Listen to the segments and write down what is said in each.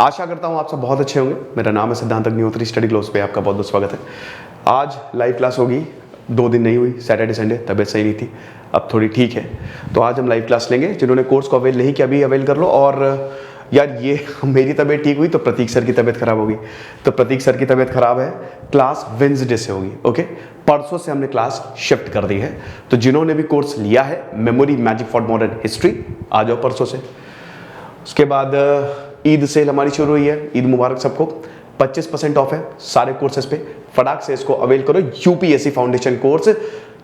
आशा करता हूँ आप सब बहुत अच्छे होंगे। मेरा नाम है सिद्धांत अग्निहोत्री, स्टडी क्लोज पे आपका बहुत बहुत स्वागत है। आज लाइव क्लास होगी, 2 दिन नहीं हुई, सैटरडे संडे, तबीयत सही नहीं थी, अब थोड़ी ठीक है। तो आज हम लाइव क्लास लेंगे। जिन्होंने कोर्स को अवेल नहीं किया अभी अवेल कर लो। और यार ये मेरी तबीयत ठीक हुई तो प्रतीक सर की तबीयत खराब होगी, तो प्रतीक सर की तबीयत खराब है, क्लास वेंसडे से होगी। ओके, परसों से हमने क्लास शिफ्ट कर दी है। तो जिन्होंने भी कोर्स लिया है memory magic for modern history, आ जाओ परसों से। उसके बाद ईद सेल हमारी शुरू हुई है, ईद मुबारक सबको। 25% ऑफ है सारे कोर्सेज पे, फटाक से इसको अवेल करो। यूपीएससी फाउंडेशन कोर्स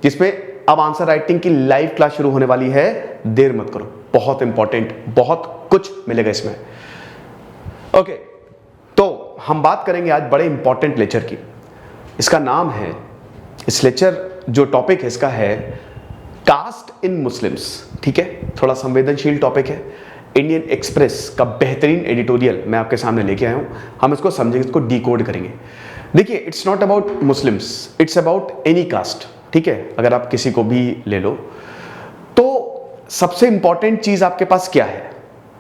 जिसमें अब आंसर राइटिंग की लाइव क्लास शुरू होने वाली है, देर मत करो, बहुत इंपॉर्टेंट, बहुत कुछ मिलेगा इसमें। ओके, तो हम बात करेंगे आज बड़े इंपॉर्टेंट लेक्चर की। इसका नाम है, इस लेक्चर जो टॉपिक है इसका है कास्ट इन मुस्लिम्स। ठीक है, थोड़ा संवेदनशील टॉपिक है। इंडियन एक्सप्रेस का बेहतरीन एडिटोरियल मैं आपके सामने लेके आया हूं, हम इसको समझेंगे, इसको डिकोड करेंगे। देखिए, it's not about Muslims, it's about any caste. ठीक है, अगर आप किसी को भी ले लो तो सबसे इंपॉर्टेंट चीज आपके पास क्या है?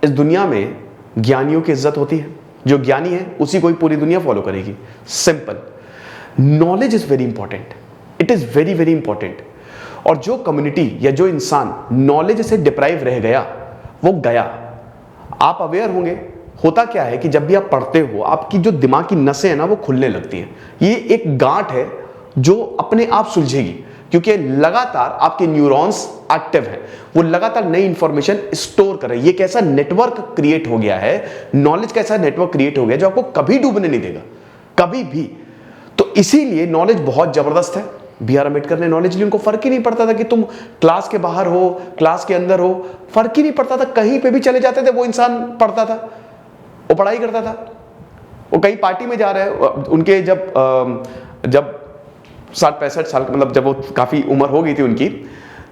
इस दुनिया में ज्ञानियों की इज्जत होती है, जो ज्ञानी है उसी को ही पूरी दुनिया फॉलो करेगी। Simple, knowledge is very important, it is very very important. और जो कम्युनिटी या जो इंसान नॉलेज से डिप्राइव रह गया, वो गया। आप अवेयर होंगे, होता क्या है कि जब भी आप पढ़ते हो आपकी जो दिमाग की नसें हैं ना वो खुलने लगती हैं। ये एक गांठ है जो अपने आप सुलझेगी, क्योंकि लगातार आपके न्यूरॉन्स एक्टिव हैं, वो लगातार नई इंफॉर्मेशन स्टोर कर रहे हैं। ये कैसा नेटवर्क क्रिएट हो गया है, नॉलेज कैसा नेटवर्क क्रिएट हो गया जो आपको कभी डूबने नहीं देगा, कभी भी। तो इसीलिए नॉलेज बहुत जबरदस्त है। बी आर अम्बेडकर ने नॉलेज ली, उनको फर्क ही नहीं पड़ता था कि तुम क्लास के बाहर हो, क्लास के अंदर हो, फर्क ही नहीं पड़ता था। कहीं पे भी चले जाते थे, वो इंसान पढ़ता था, वो पढ़ाई करता था। वो कहीं पार्टी में जा रहे हैं, उनके जब 60-65 साल, मतलब जब वो काफी उम्र हो गई थी उनकी,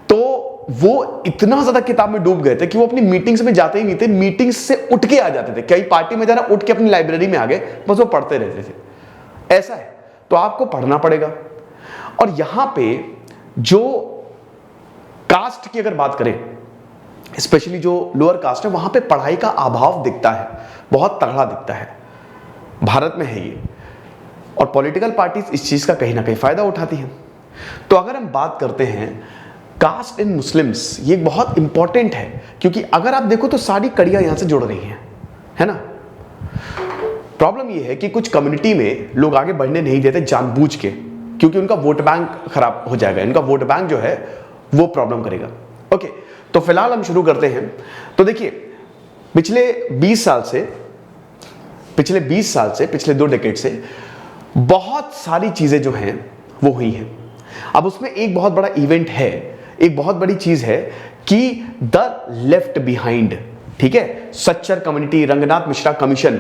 तो वो इतना ज्यादा किताब में डूब गए थे कि वो अपनी मीटिंग्स में जाते ही नहीं थे, मीटिंग्स से उठ के आ जाते थे। कहीं पार्टी में जाना, उठ के अपनी लाइब्रेरी में आ गए, बस वो पढ़ते रहते थे। ऐसा है, तो आपको पढ़ना पड़ेगा। और यहां पे जो कास्ट की अगर बात करें, स्पेशली जो लोअर कास्ट है, वहां पे पढ़ाई का अभाव दिखता है, बहुत तगड़ा दिखता है। भारत में है ये, और पॉलिटिकल पार्टीज इस चीज का कहीं ना कहीं फायदा उठाती हैं। तो अगर हम बात करते हैं कास्ट इन मुस्लिम्स, ये बहुत इंपॉर्टेंट है, क्योंकि अगर आप देखो तो सारी कड़ियां यहां से जुड़ रही हैं, है ना। प्रॉब्लम ये है कि कुछ कम्युनिटी में लोग आगे बढ़ने नहीं देते जानबूझ के, क्योंकि उनका वोट बैंक खराब हो जाएगा, इनका वोट बैंक जो है वो प्रॉब्लम करेगा। ओके, तो फिलहाल हम शुरू करते हैं। तो देखिए, पिछले 20 साल से, पिछले 2 डेकेड से बहुत सारी चीजें जो हैं वो हुई हैं। अब उसमें एक बहुत बड़ा इवेंट है, एक बहुत बड़ी चीज है कि द लेफ्ट बिहाइंड, ठीक है, सच्चर कम्युनिटी, रंगनाथ मिश्रा कमीशन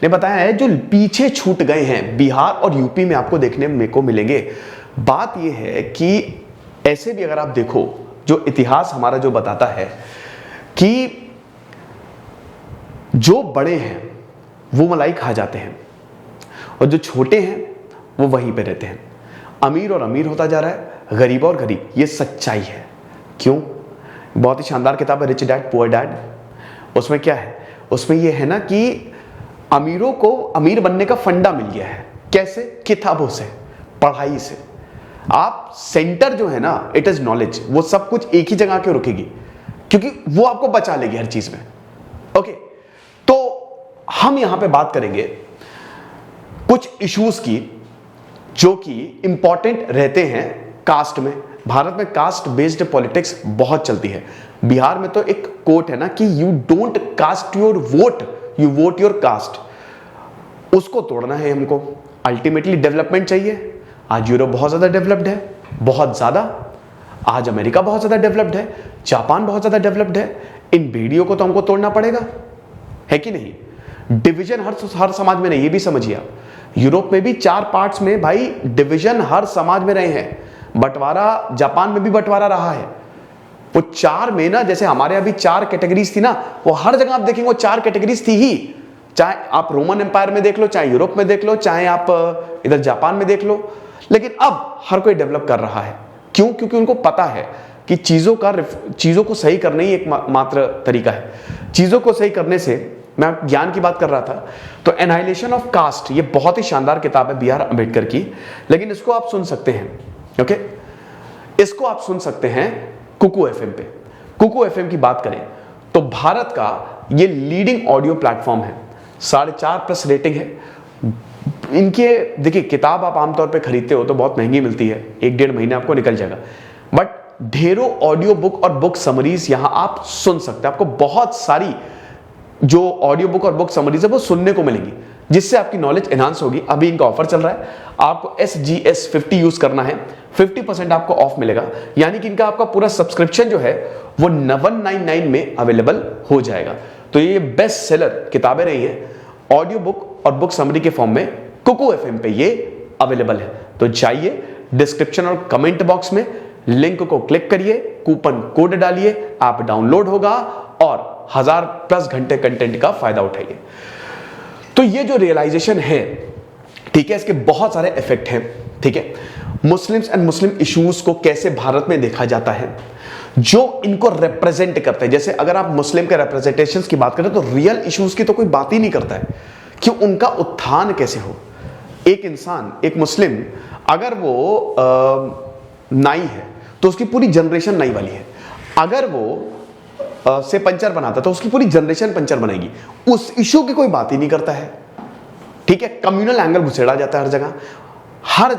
ने बताया है, जो पीछे छूट गए हैं बिहार और यूपी में आपको देखने को मिलेंगे। बात यह है कि ऐसे भी अगर आप देखो, जो इतिहास हमारा जो बताता है कि जो बड़े हैं वो मलाई खा जाते हैं, और जो छोटे हैं वो वहीं पे रहते हैं। अमीर और अमीर होता जा रहा है, गरीब और गरीब, ये सच्चाई है। क्यों? बहुत ही शानदार किताब है रिच डैड पुअर डैड। उसमें क्या है? उसमें यह है ना कि अमीरों को अमीर बनने का फंडा मिल गया है। कैसे? किताबों से, पढ़ाई से। आप सेंटर जो है ना, इट इज नॉलेज, वो सब कुछ एक ही जगह के रुकेगी, क्योंकि वो आपको बचा लेगी हर चीज में। ओके, तो हम यहां पे बात करेंगे कुछ इश्यूज की जो कि इंपॉर्टेंट रहते हैं कास्ट में। भारत में कास्ट बेस्ड पॉलिटिक्स बहुत चलती है। बिहार में तो एक कोट है ना कि you don't cast your vote, you vote your caste. उसको तोड़ना है हमको। अल्टीमेटली डेवलपमेंट चाहिए। आज यूरोप बहुत ज्यादा डेवलप्ड है, बहुत ज्यादा। आज अमेरिका बहुत ज्यादा डेवलप्ड है, जापान बहुत ज्यादा डेवलप्ड है। इन भेड़ियों को तो हमको तोड़ना पड़ेगा, है कि नहीं? डिवीजन हर समाज में नहीं, ये भी समझिए आप। यूरोप में भी 4 पार्ट्स में भाई डिवीजन हर समाज में रहे हैं। बंटवारा जापान में भी बंटवारा रहा है। वो 4 में ना, जैसे हमारे अभी 4 कैटेगरीज थी ना, वो हर जगह आप देखेंगे वो 4 कैटेगरीज थी ही। चाहे आप रोमन एम्पायर में देख लो, चाहे यूरोप में देख लो, चाहे आप इधर जापान में देख लो। लेकिन अब हर कोई डेवलप कर रहा है। क्यों? क्योंकि उनको पता है कि चीजों को सही करना ही एक मात्र तरीका है। चीजों को सही करने से मैं ज्ञान की बात कर रहा था। तो एनाइलेशन ऑफ कास्ट, ये बहुत ही शानदार किताब है B.R. अम्बेडकर की, लेकिन इसको आप सुन सकते हैं, ओके, इसको आप सुन सकते हैं कुकू FM पे। कुकू FM की बात करें तो भारत का ये लीडिंग ऑडियो प्लेटफॉर्म है, 4.5+ रेटिंग है इनके। देखिए किताब आप आमतौर पे खरीदते हो तो बहुत महंगी मिलती है, 1-1.5 महीने आपको निकल जाएगा, बट ढेरों ऑडियो बुक और बुक समरीज यहां आप सुन सकते हैं। आपको बहुत सारी जो ऑडियो बुक और बुक समरीज है वो सुनने को मिलेंगी, जिससे आपकी नॉलेज एनहांस होगी। अभी इनका ऑफर चल रहा है, आपको SGS 50 यूज करना है, 50% आपको ऑफ मिलेगा, यानी कि इनका आपका पूरा सब्सक्रिप्शन जो है वो 199 में अवेलेबल हो जाएगा। तो ये बेस्ट सेलर किताबें रही है, ऑडियो बुक और बुक समरी के फॉर्म में कुकू FM पे ये अवेलेबल है। तो जाइए डिस्क्रिप्शन और कमेंट बॉक्स में लिंक को क्लिक करिए, कूपन कोड डालिए, ऐप डाउनलोड होगा और 1000+ घंटे कंटेंट का फायदा उठाइए। तो ये जो रियलाइजेशन है, ठीक है, इसके बहुत सारे इफेक्ट हैं, ठीक है। मुस्लिम्स एंड मुस्लिम इश्यूज को कैसे भारत में देखा जाता है, जो इनको रिप्रेजेंट करते हैं। जैसे अगर आप मुस्लिम के रिप्रेजेंटेशंस की बात करें तो रियल इश्यूज की तो कोई बात ही नहीं करता है कि उनका उत्थान कैसे हो। एक इंसान, एक मुस्लिम, अगर वो नाई है तो उसकी पूरी जनरेशन नाई वाली है, अगर वो से पंचर बनाता तो उसकी पूरी जनरेशन पंचर बनेगी। उस इशू की कोई बात ही नहीं करता है, ठीक है। कम्युनल एंगल घुसेड़ा जाता है हर जगह। हर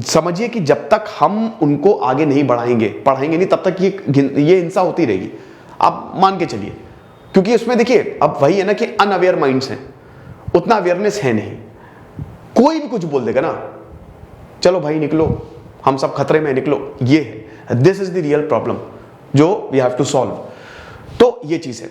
समझिए कि जब तक हम उनको आगे नहीं बढ़ाएंगे, पढ़ाएंगे नहीं, तब तक ये हिंसा होती रहेगी, आप मान के चलिए। क्योंकि उसमें देखिए अब वही है ना कि अनअवेयर माइंड्स हैं, उतना अवेयरनेस है नहीं, कोई भी कुछ बोल देगा ना, चलो भाई निकलो, हम सब खतरे में, निकलो। ये है, this is the real problem जो वी हैव टू सॉल्व। तो ये चीज है।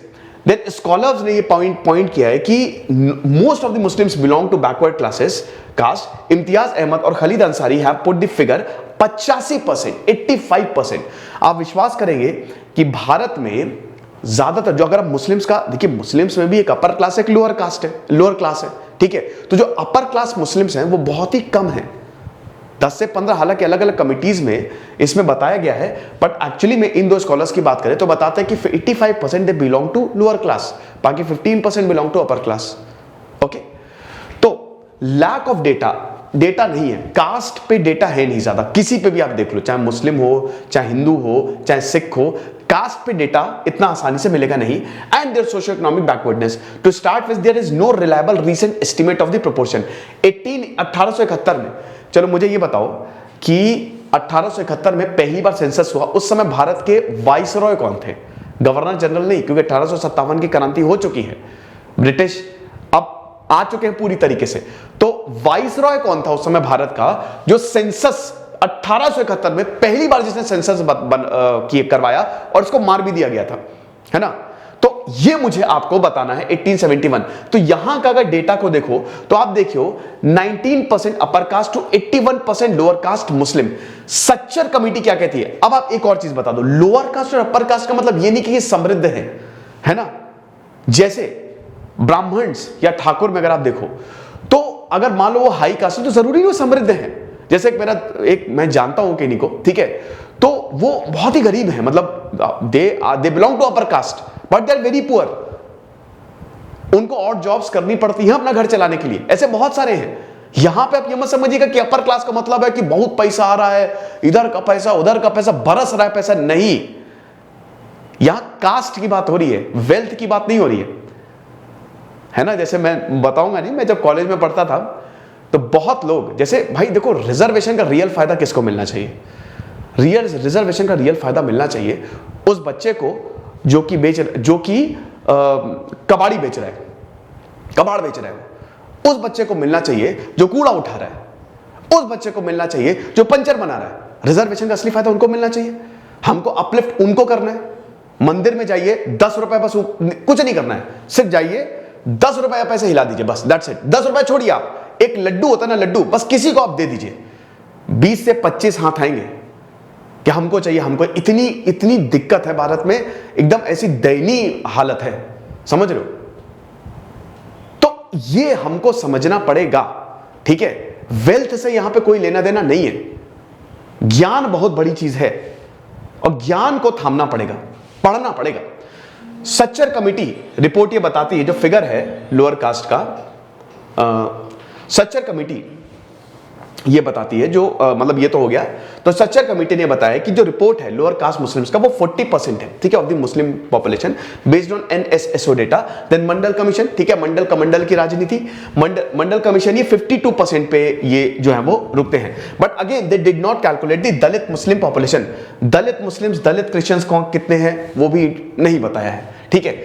देन स्कॉलर्स ने ये पॉइंट किया है कि most of the Muslims belong to backward classes caste. Imtiaz Ahmed और Khalid Ansari have put the figure 85%, 85%। आप विश्वास करेंगे कि भारत में ज्यादातर जो, अगर आप मुस्लिम्स का देखिए, मुस्लिम्स में भी एक अपर क्लास है, एक लोअर कास्ट है, लोअर क्लास है, ठीक है। तो जो अपर क्लास मुस्लिम्स हैं वो बहुत ही कम है, 10 से 15, हालांकि अलग अलग कमिटीज में इसमें बताया गया है, बट एक्चुअली में इन दो स्कॉलर्स की बात करें तो बताते हैं कि 85% they belong to lower class, बाकी 15% belong to upper class, okay. तो लैक ऑफ डेटा नहीं है, कास्ट पे डेटा है नहीं ज्यादा, किसी पे भी आप देख लो, चाहे मुस्लिम हो, चाहे हिंदू हो, चाहे सिख हो, कास्ट पे डेटा इतना आसानी से मिलेगा नहीं। And their socio economic backwardness, to start with there is no reliable recent estimate of the proportion. 1871 में, चलो मुझे ये बताओ कि 1871 में पहली बार सेंसस हुआ, उस समय भारत के वाइसरॉय कौन थे? गवर्नर जनरल नहीं, क्योंकि 1857 की क्रांति हो चुकी है, ब्रिटिश अब आ चुके हैं पूरी तरीके से। तो वाइसरॉय कौन था उस समय भारत का, जो सेंसस 1871 में पहली बार जिसने सेंसस करवाया और उसको मार भी दिया गया था, है ना। तो ये मुझे आपको बताना है 1871। तो यहां का अगर डेटा को देखो तो आप देखियो 19% upper caste to 81% lower caste Muslim. Sachar committee क्या कहती है? अब आप एक और चीज बता दो, लोअर कास्ट और अपर कास्ट का मतलब ये नहीं कि ये समृद्ध है ना। जैसे ब्राह्मण्स या ठाकुर में अगर आप देखो तो अगर मान लो वो हाई कास्ट है तो जरूरी नहीं वो समृद्ध है। जैसे एक मैं जानता हूं किन्हीं को, ठीक है, तो वो बहुत ही गरीब है, मतलब they belong to upper caste but they are very poor, उनको और जॉब्स करनी पड़ती हैं अपना घर चलाने के लिए, ऐसे बहुत सारे हैं। यहां पे आप ये मत समझिएगा कि अपर क्लास का मतलब है कि बहुत पैसा आ रहा है, इधर का पैसा उधर का पैसा बरस रहा है पैसा, नहीं। यहां कास्ट की बात हो रही है, वेल्थ की बात नहीं हो रही है ना। जैसे मैं बताऊंगा नहीं, मैं जब कॉलेज में पढ़ता था तो बहुत लोग, जैसे भाई देखो, रिजर्वेशन का रियल फायदा किसको मिलना चाहिए? रिजर्वेशन का रियल फायदा मिलना चाहिए उस बच्चे को जो कि कबाड़ी बेच रहा है, कबाड़ बेच रहा है, उस बच्चे को मिलना चाहिए जो कूड़ा उठा रहा है, उस बच्चे को मिलना चाहिए जो पंचर बना रहा है। रिजर्वेशन का असली फायदा उनको मिलना चाहिए। हमको अपलिफ्ट उनको करना है। मंदिर में जाइए, 10 रुपए, बस कुछ नहीं करना है, सिर्फ जाइए 10 रुपए पैसे हिला दीजिए, बस दैट्स इट। 10 रुपए छोड़िए, आप एक लड्डू होता है ना, लड्डू बस किसी को आप दे दीजिए, 20 से 25 हाथ आएंगे कि हमको चाहिए। हमको इतनी दिक्कत है भारत में, एकदम ऐसी दयनीय हालत है, समझ रहे हो। तो ये हमको समझना पड़ेगा, ठीक है। वेल्थ से यहां पे कोई लेना देना नहीं है। ज्ञान बहुत बड़ी चीज है और ज्ञान को थामना पड़ेगा, पढ़ना पड़ेगा। सच्चर कमिटी रिपोर्ट ये बताती है, जो फिगर है लोअर कास्ट का, सच्चर कमिटी ये बताती है, जो मतलब ये तो हो गया। तो सच्चर कमेटी ने बताया कि जो रिपोर्ट है लोअर कास्ट मुस्लिम्स का वो 40% है, ठीक है, of the Muslim population based on NSSO data. Then Mandal commission, ठीक है, मंडल कमंडल की राजनीति, मंडल कमीशन ये 52% पे ये जो है वो रुकते हैं। But again they did not calculate the Dalit Muslim population, Dalit Muslims Dalit Christians कौन कितने हैं वो भी नहीं बताया है, ठीक है।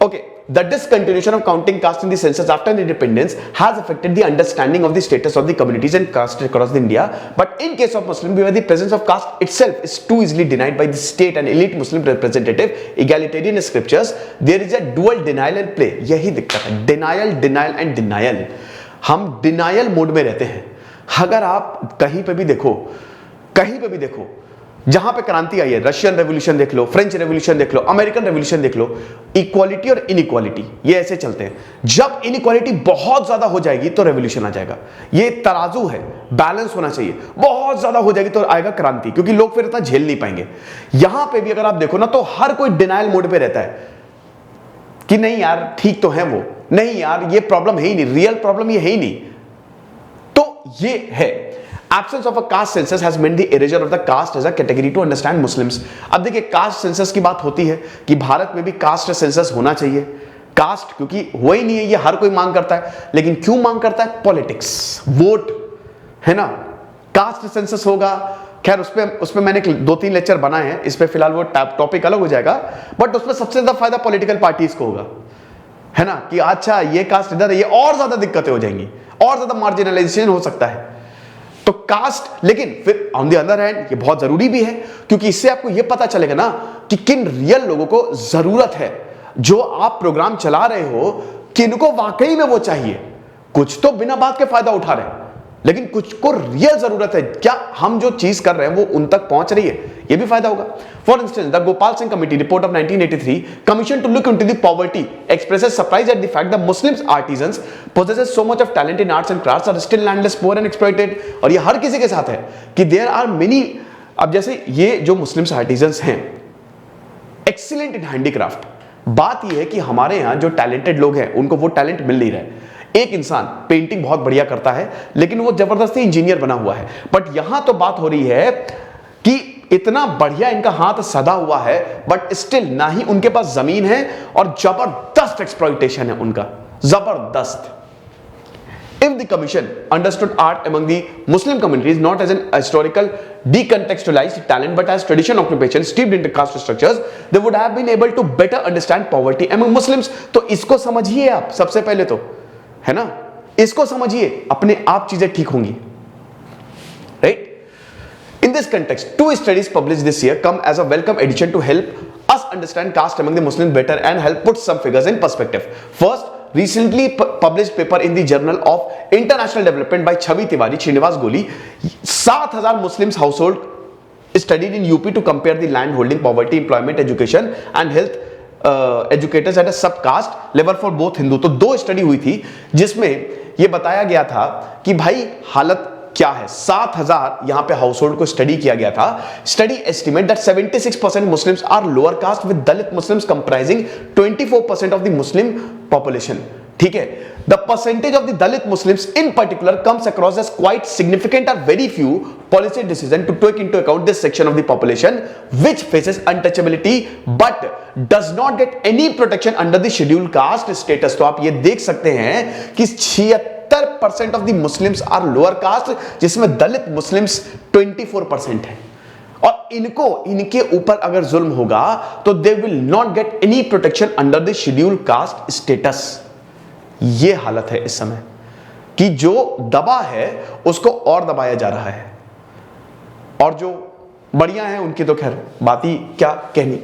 Okay, the discontinuation of counting caste in the census after independence has affected the understanding of the status of the communities and caste across India. But in case of Muslim, where the presence of caste itself is too easily denied by the state and elite Muslim representative, egalitarian scriptures, there is a dual denial and play. यही दिक्कत है, denial, denial and denial. हम denial mode में रहते हैं। अगर आप कहीं पे भी देखो, कहीं पे भी देखो, जहां पे क्रांति आई है, रशियन रेवोल्यूशन देख लो, फ्रेंच रेवोल्यूशन देख लो, अमेरिकन रेवोल्यूशन देख लो, इक्वालिटी और इनइक्वालिटी ये ऐसे चलते हैं। जब इनइक्वालिटी बहुत ज्यादा हो जाएगी तो रेवोल्यूशन आ जाएगा। ये तराजू है, बैलेंस होना चाहिए। बहुत ज्यादा हो जाएगी तो आएगा क्रांति, क्योंकि लोग फिर इतना झेल नहीं पाएंगे। यहां पे भी अगर आप देखो ना तो हर कोई डिनायल मोड पे रहता है कि नहीं यार ठीक तो है वो, नहीं यार ये प्रॉब्लम है ही नहीं, रियल प्रॉब्लम ये है ही नहीं। तो ये है absence of a caste census has meant the erasure of the caste as a category to understand Muslims। अब देखिए कास्ट सेंसस की बात होती है कि भारत में भी कास्ट सेंसस होना चाहिए। कास्ट क्योंकि हुआ ही नहीं है, ये हर कोई मांग करता है, लेकिन क्यों मांग करता है? पॉलिटिक्स, वोट है ना। कास्ट सेंसस होगा, खैर उसपे मैंने 2-3 लेक्चर बनाए हैं, इस पे फिलहाल वो टॉपिक अलग हो जाएगा, बट उसमें सबसे ज्यादा फायदा पॉलिटिकल पार्टीज को होगा, है ना, कि अच्छा ये कास्ट इधर है, ये और ज्यादा दिक्कतें हो जाएंगी, और ज्यादा मार्जिनलाइजेशन हो सकता है। तो कास्ट, लेकिन फिर ऑन द अदर हैंड ये बहुत जरूरी भी है, क्योंकि इससे आपको ये पता चलेगा ना कि किन रियल लोगों को जरूरत है। जो आप प्रोग्राम चला रहे हो, किनको वाकई में वो चाहिए। कुछ तो बिना बात के फायदा उठा रहे हैं, लेकिन कुछ को रियल जरूरत है। क्या हम जो चीज कर रहे हैं वो उन तक पहुंच रही है? ये भी फायदा होगा। For instance, the Gopal Singh committee report of 1983 commission to look into the poverty expresses surprise at the fact that Muslims artisans possesses so much of talent in arts and crafts are still landless, poor and exploited। और ये हर किसी के साथ है कि there are many. अब जैसे ये जो मुस्लिम्स आर्टिजंस हैं एक्सीलेंट इन हैंडीक्राफ्ट, बात ये है कि हमारे यहाँ जो टैलेंटेड लोग हैं उनको वो टैलेंट मिल नहीं रहा है। एक इंसान पेंटिंग बहुत बढ़िया करता है, लेकिन वो जबरदस्ती इंजीनियर बना हुआ है। बट यहां तो बात हो रही है कि इतना बढ़िया इनका हाथ सदा हुआ है, बट स्टिल ना ही उनके पास जमीन है, और जबरदस्त एक्सप्लॉइटेशन है उनका, जबरदस्त। If the commission understood art among the Muslim communities not as an historical decontextualized talent but as tradition occupation steeped into caste structures, they would have been able to better understand poverty among Muslims। तो इसको समझिए आप सबसे पहले तो, है ना, इसको समझिए, अपने आप चीजें ठीक होंगी, right. In this context, 2 studies published this year come as a welcome addition to help us understand caste among the Muslims better and help put some figures in perspective। First, recently published paper in the Journal of International Development by Chavi Tiwari, Srinivas Goli, 7,000 Muslims household studied in UP to compare the land holding, poverty, employment, education and health educators at a sub caste level for both Hindu. तो 2 study हुई थी जिसमें यह बताया गया था कि भाई हालत क्या है। 7,000 यहां पे हाउस होल्ड को स्टडी किया गया था। Study estimate that 76% Muslims are lower caste with Dalit Muslims comprising 24% of the Muslim population, ठीक है। The percentage of the Dalit Muslims in particular comes across as quite significant are very few policy decision to take into account this section of the population which faces untouchability but does not get any protection under the scheduled caste status। तो आप ये देख सकते हैं कि 76% of the Muslims are lower caste, जिसमें Dalit Muslims 24% है। और इनके ऊपर अगर जुल्म होगा तो they will not get any protection under the scheduled caste status. ये हालत है इस समय कि जो दबा है उसको और दबाया जा रहा है, और जो बढ़िया हैं उनकी तो खैर बात ही क्या कहनी।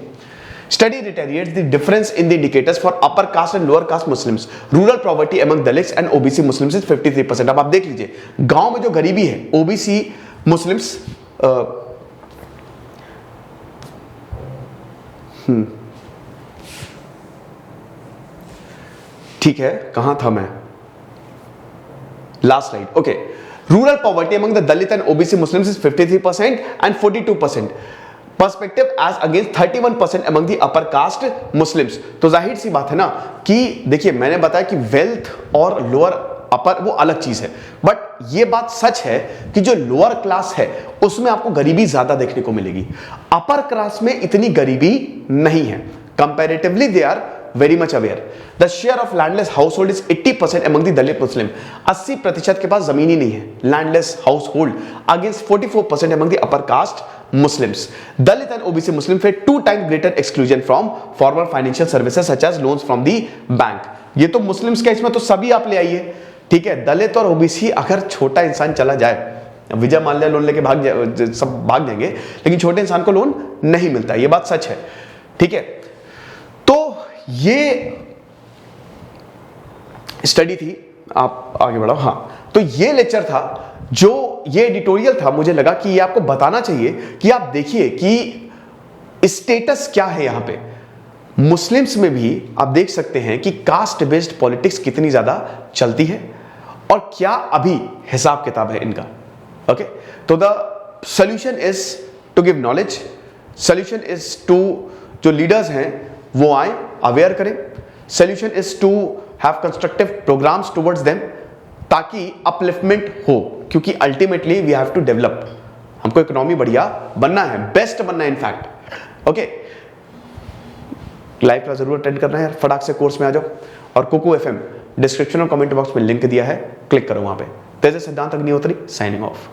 Study reiterates the difference in the indicators for upper caste and lower caste Muslims. Rural poverty among Dalits and OBC Muslims is 53%। अब आप देख लीजिए गांव में जो गरीबी है, OBC Muslims ठीक है, कहां था मैं, last slide, okay. Rural poverty among the Dalit and OBC Muslims is 53% and 42%. Perspective as against 31% among the upper caste Muslims. तो जाहिर सी बात है ना कि देखिए मैंने बताया कि वेल्थ और लोअर अपर वो अलग चीज है, बट ये बात सच है कि जो लोअर क्लास है उसमें आपको गरीबी ज्यादा देखने को मिलेगी, अपर क्लास में इतनी गरीबी नहीं है। Comparatively they are very much aware. The share of landless household is 80% among the Dalit Muslim. 80% के पास जमीन ही नहीं है, landless household, against 44% among the upper caste Muslims. Dalit and OBC Muslim face 2 times greater exclusion from formal financial services such as loans from the bank. ये तो Muslims के इसमें तो सभी आप ले आइए, ठीक है। दलित और ओबीसी अगर छोटा इंसान चला जाए, विजय माल्या लोन लेके सब भाग जाएंगे, लेकिन छोटे इंसान को लोन नहीं मिलता, ये बात सच है, ठीक है। तो ये स्टडी थी, आप आगे बढ़ाओ। हाँ, तो ये लेक्चर था, जो ये एडिटोरियल था, मुझे लगा कि ये आपको बताना चाहिए कि आप देखिए कि स्टेटस क्या है यहां पे। मुस्लिम्स में भी आप देख सकते हैं कि कास्ट बेस्ड पॉलिटिक्स कितनी ज्यादा चलती है और क्या अभी हिसाब किताब है इनका। ओके, तो the solution is to give knowledge, solution is to, जो लीडर्स हैं वो आए, अवेयर करें। Solution is to have constructive programmes towards them, ताकि अपलिफ्टमेंट हो, क्योंकि ultimately we have to develop, हमको इकोनॉमी बढ़िया बनना है, बेस्ट बनना है इनफैक्ट। ओके, लाइव क्लास जरूर अटेंड करना है, फटाक से कोर्स में आ जाओ। और कुकू एफएम डिस्क्रिप्शन और कमेंट बॉक्स में लिंक दिया है, क्लिक करो वहां पे। तेज सिद्धांत अग्निहोत्री साइनिंग ऑफ।